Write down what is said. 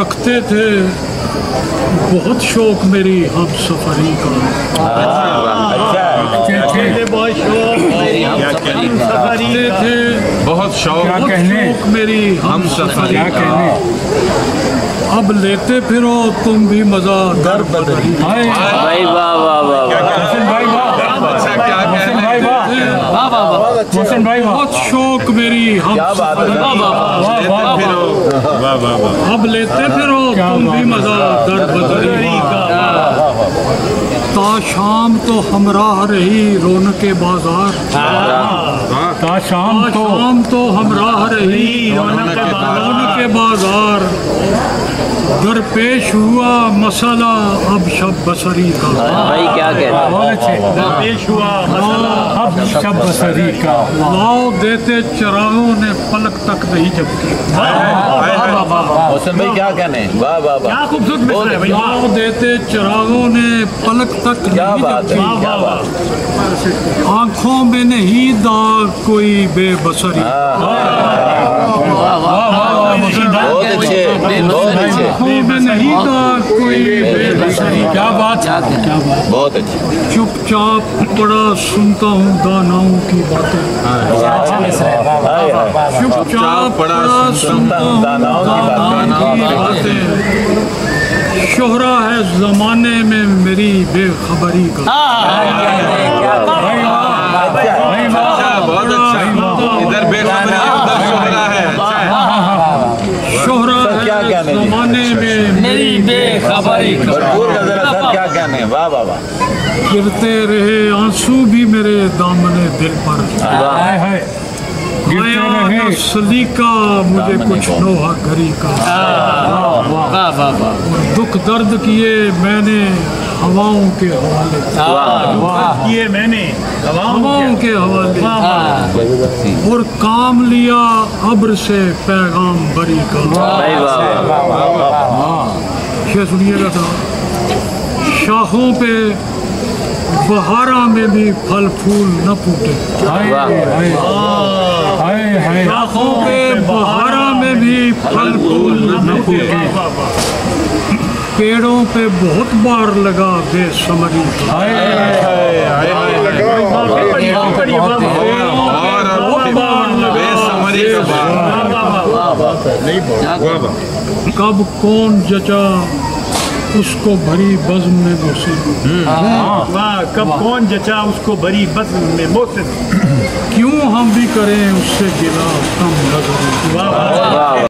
रखते थे बहुत शौक मेरी हम सफरी का। रखते थे बहुत शौक मेरी हम सफरी का। अब लेते फिरो तुम भी मजा दर बदरी। भाई वाह वाह वाह बहुत शौक मेरी हम अब लेते फिरो तुम भी मजा दर बदरी का। ता शाम तो हमराह रही रौनके बाजार। ता शाम तो हमराह रही रौनके बाजार। दरपेश हुआ मसला अब शब बसरी का। भाई क्या कहते हैं? दरपेश हुआ मसला अब शब बसरी का। लाओ देते चरागों ने पलक तक नहीं झपकी। मोहसिन भाई क्या कहने? वाह वाह वाह, क्या खूबसूरत मिसरा है भाई। लाओ देते चरागों ने पलक तक नहीं झपकी। आंखों में नहीं दाग कोई बेबसरी। बहुत अच्छे, बहुत अच्छे, आंखों में नहीं दाग कोई बेबसरी। क्या बात है, क्या बात। बहुत अच्छे। चुपचाप पड़ा सुनता हूँ दानाओं की बातें। चुपचाप पड़ा सुनता हूँ दानाओं की बातें। शोहरा है जमाने में मेरी बेखबरी का। बहुत अच्छा, इधर बेखबरी उधर शोहरा है। शोहरा है जमाने में मेरी बेखबरी का। भरपूर नजर है सर, क्या कहने? वाह वाह वाह। गिरते रहे आंसू भी मेरे दामने दिल पर। आया सलीका मुझे कुछ नोहा घरी का। दुख दर्द किए मैंने हवाओं के हवाले किए मैंने हवाओं के हवाले। और काम लिया अब्र से पैगाम बरी का। ये सुनिएगा था। शाखों पे बहारा में भी फल फूल न फूटे। शाखों पे बहारा में भी फल फूल न फूटे। पेड़ों पे बहुत बार लगा बेसमरी। कब कौन जचा उसको भरी बज़्म में मोहसिन। कब कौन जचा उसको भरी बज़्म में मोहसिन। क्यों हम भी करें उससे गिला कम नजर।